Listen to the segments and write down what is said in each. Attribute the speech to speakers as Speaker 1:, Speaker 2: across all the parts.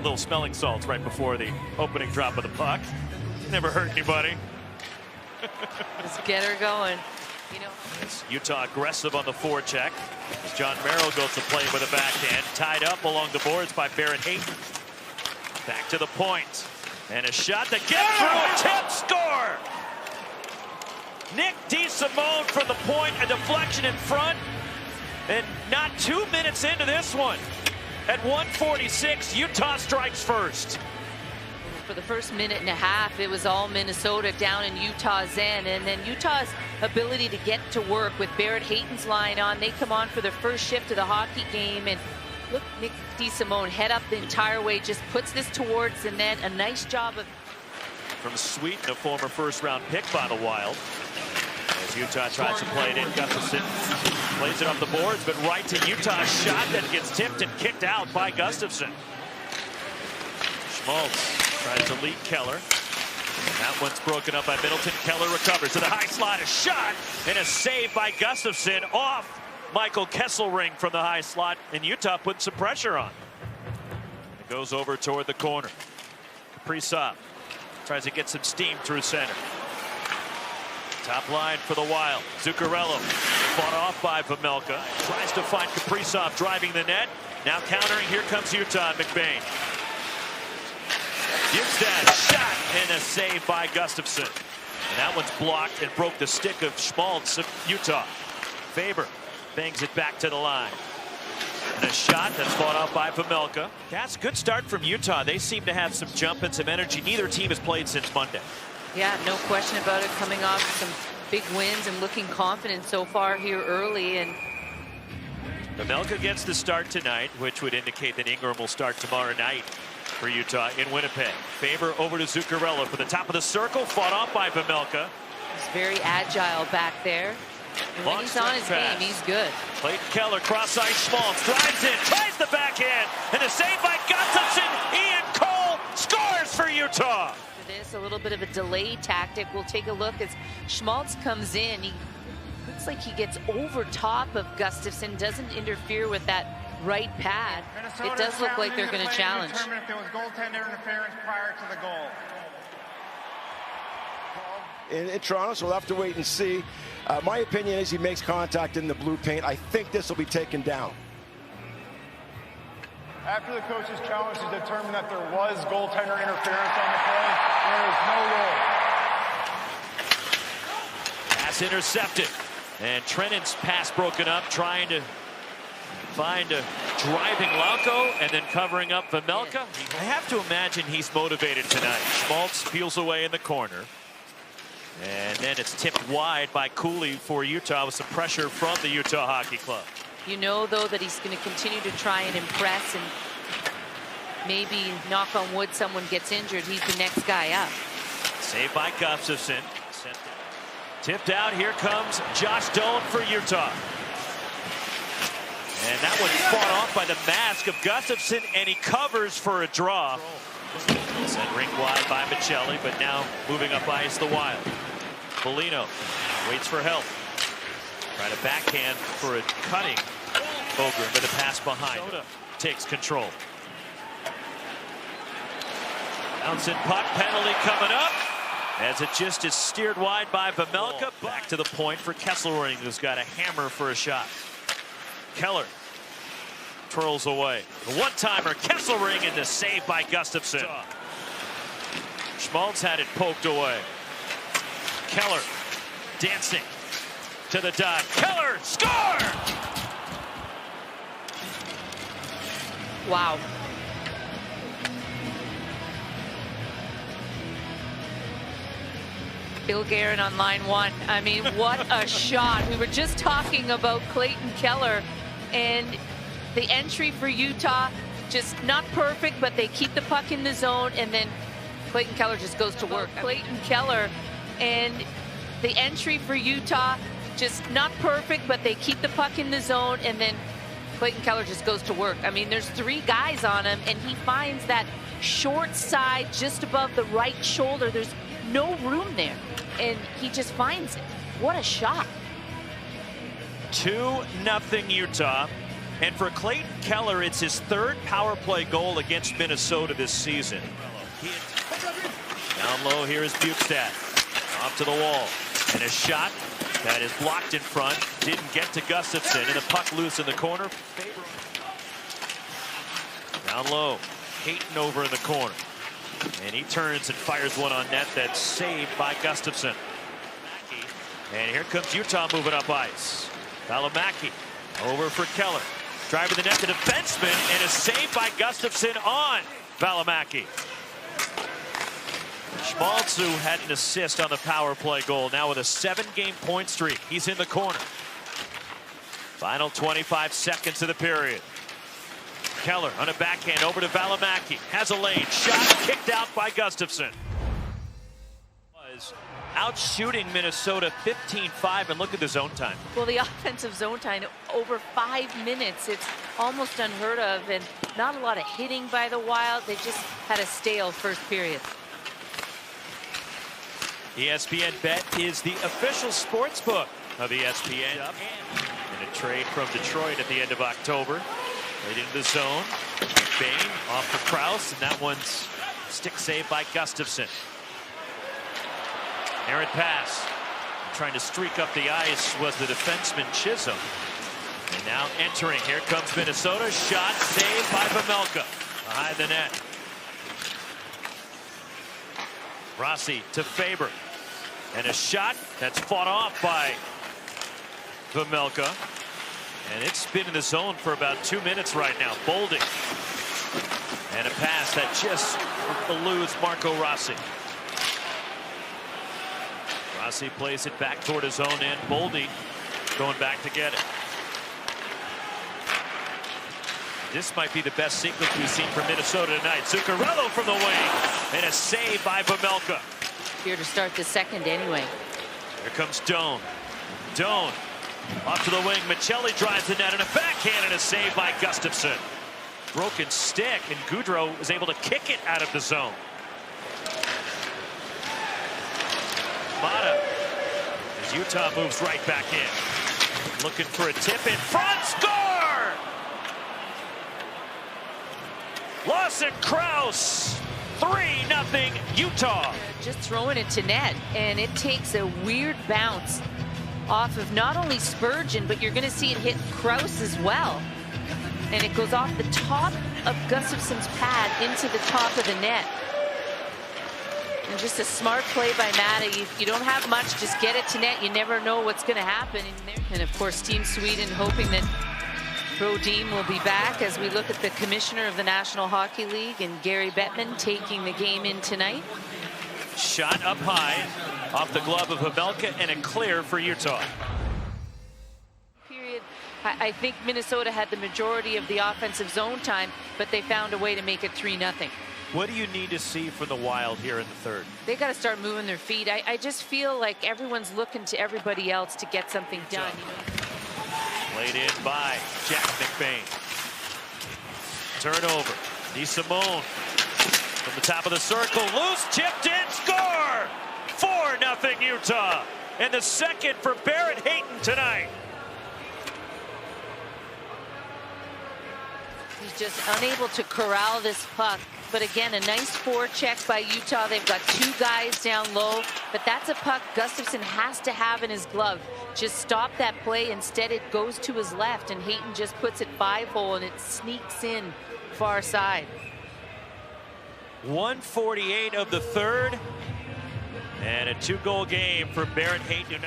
Speaker 1: little smelling salts right before the opening drop of the puck. Never hurt anybody.
Speaker 2: Just get her going. You know,
Speaker 1: it's Utah aggressive on the forecheck as John Merrill goes to play with a backhand. Tied up along the boards by Barrett Hayton. Back to the point. And a shot that gets through a tip, score! Nick DeSimone from the point, a deflection in front. And not 2 minutes into this one. At 1:46, Utah strikes first.
Speaker 2: for the first minute and a half, it was all Minnesota down in Utah's end. And then Utah's ability to get to work with Barrett Hayton's line on. They come on for their first shift of the hockey game. And look, Nick DeSimone head up the entire way, just puts this towards the net. A nice job of...
Speaker 1: From Sweden, a former first-round pick by the Wild. As Utah tries to play it in, Gustafsson plays it off the boards, but right to Utah's shot that gets tipped and kicked out by Gustafsson. Schmaltz tries to lead Keller. And that one's broken up by Middleton. Keller recovers to the high slot, a shot, and a save by Gustafsson off Michael Kesselring from the high slot, and Utah putting some pressure on. It goes over toward the corner. Kaprizov tries to get some steam through center. Top line for the Wild. Zuccarello fought off by Vejmelka. Tries to find Kaprizov driving the net. Now countering, here comes Utah, McBain. Bjugstad, shot, and a save by Gustafsson. And that one's blocked and broke the stick of Schmaltz of Utah. Faber bangs it back to the line. And a shot that's fought off by Vejmelka. That's a good start from Utah. They seem to have some jump and some energy. Neither team has played since Monday.
Speaker 2: Yeah, no question about it. Coming off some big wins and looking confident so far here early. And
Speaker 1: Vejmelka gets the start tonight, which would indicate that Ingram will start tomorrow night for Utah in Winnipeg. Faber over to Zuccarello for the top of the circle, fought off by Vejmelka.
Speaker 2: He's very agile back there. And when he's on his game, he's good.
Speaker 1: Clayton Keller, cross-ice, Schmaltz drives in, tries the backhand, and a save by Gustafsson. Ian Cole scores for Utah.
Speaker 2: This a little bit of a delay tactic. We'll take a look as Schmaltz comes in. He looks like he gets over top of Gustafsson, doesn't interfere with that right pad. It does look like they're going to challenge.
Speaker 3: If there was goaltender interference prior to the goal.
Speaker 4: In Toronto, so we'll have to wait and see. My opinion is he makes contact in the blue paint. I think this will be taken down.
Speaker 3: After the coach's challenge to determine that there was goaltender interference on the play, there is no goal.
Speaker 1: Pass intercepted. And Trennan's pass broken up, trying to find a driving Lauko and then covering up Vejmelka. I have to imagine he's motivated tonight. Schmaltz peels away in the corner. And then it's tipped wide by Cooley for Utah with some pressure from the Utah Hockey Club.
Speaker 2: You know, though, that he's going to continue to try and impress, and maybe, knock on wood, someone gets injured. He's the next guy up.
Speaker 1: Saved by Gustafsson. Tipped out. Here comes Josh Doan for Utah. And that one's fought off by the mask of Gustafsson, and he covers for a draw. Sent rink wide by Michelli, but now moving up ice the Wild. Foligno waits for help. Try to backhand for a cutting. Bogren with a pass behind. Takes control. Bouncing puck, penalty coming up. As it just is steered wide by Vejmelka. Back to the point for Kesselring, who's got a hammer for a shot. Keller twirls away. The one-timer, Kesselring, and the save by Gustafsson. Schmaltz had it poked away. Keller dancing to the dot. Keller, score!
Speaker 2: Wow. Bill Guerin on line one. I mean, what a shot. We were just talking about Clayton Keller, and the entry for Utah, just not perfect, but they keep the puck in the zone, and then Clayton Keller just goes to work. Clayton Keller, and the entry for Utah, just not perfect, but they keep the puck in the zone, and then Clayton Keller just goes to work. I mean, there's three guys on him, and he finds that short side just above the right shoulder. There's no room there, and he just finds it. What a shot.
Speaker 1: 2-0 Utah. And for Clayton Keller, it's his third power play goal against Minnesota this season. Down low, here is Bukestad. Off to the wall. And a shot that is blocked in front. Didn't get to Gustafsson. And the puck loose in the corner. Down low. Hayton over in the corner. And he turns and fires one on net that's saved by Gustafsson. And here comes Utah moving up ice. Vejmelka over for Keller. Driving the net to defenseman, and a save by Gustafsson on Vejmelka. Schmaltz, who had an assist on the power play goal, now with a 7-game point streak. He's in the corner. Final 25 seconds of the period. Keller on a backhand over to Vejmelka. Has a lane. Shot kicked out by Gustafsson. Was out shooting Minnesota 15-5, and look at the zone time.
Speaker 2: Well, the offensive zone time over 5 minutes. It's almost unheard of, and not a lot of hitting by the Wild. They just had a stale first period.
Speaker 1: ESPN Bet is the official sports book of ESPN. In a trade from Detroit at the end of October. Right into the zone. McBain off for Krause, and that one's stick save by Gustafsson. Errant pass. Trying to streak up the ice was the defenseman Chisholm. And now entering. Here comes Minnesota. Shot saved by Vejmelka. Behind the net. Rossi to Faber. And a shot that's fought off by Vejmelka. And it's been in the zone for about 2 minutes right now. Bolding. And a pass that just eludes Marco Rossi. Rossi plays it back toward his own end. Boldy going back to get it. This might be the best sequence we've seen from Minnesota tonight. Zuccarello from the wing. And a save by Vejmelka.
Speaker 2: Here to start the second anyway.
Speaker 1: Here comes Doan. Doan off to the wing. Michelli drives the net, and a backhand and a save by Gustafsson. Broken stick, and Gaudreau was able to kick it out of the zone. Mata, as Utah moves right back in. Looking for a tip in front. Score! Lawson Krause. 3-0 Utah.
Speaker 2: Just throwing it to net, and it takes a weird bounce off of not only Spurgeon, but you're going to see it hit Krause as well. And it goes off the top of Gustafsson's pad into the top of the net. And just a smart play by Mata. If you don't have much, just get it to net. You never know what's going to happen in there. And of course, Team Sweden hoping that Brodin will be back as we look at the commissioner of the National Hockey League and Gary Bettman taking the game in tonight.
Speaker 1: Shot up high off the glove of Vejmelka, and a clear for Utah.
Speaker 2: Period. I think Minnesota had the majority of the offensive zone time, but they found a way to make it 3-0.
Speaker 1: What do you need to see from the Wild here in the third?
Speaker 2: They got to start moving their feet. I just feel like everyone's looking to everybody else to get something done. You know?
Speaker 1: Played in by Jack McBain. Turnover. DeSimone from the top of the circle. Loose, tipped in, score! 4-0 Utah. And the second for Barrett Hayton tonight.
Speaker 2: He's just unable to corral this puck. But again, a nice forecheck by Utah. They've got 2 guys down low, but that's a puck Gustafsson has to have in his glove. Just stop that play. Instead, it goes to his left, and Hayton just puts it 5-hole, and it sneaks in far side.
Speaker 1: 1:48 of the third, and a 2-goal game for Barrett Hayton.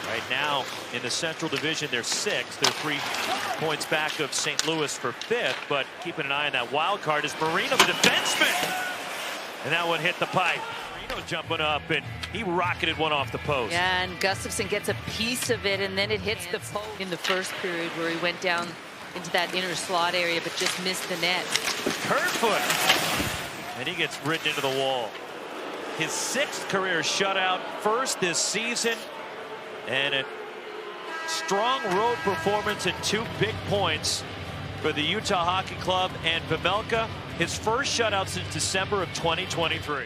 Speaker 1: Right now in the Central Division, they're 6th. They're 3 points back of St. Louis for 5th, but keeping an eye on that wild card is Marino, the defenseman. And that one hit the pipe. Marino jumping up, and he rocketed one off the post.
Speaker 2: Yeah, and Gustafsson gets a piece of it, and then it hits the post in the first period where he went down into that inner slot area, but just missed the net.
Speaker 1: Kerfoot. And he gets ridden into the wall. His 6th career shutout, first this season. And a strong road performance and 2 big points for the Utah Hockey Club, and Vejmelka, his first shutout since December of 2023.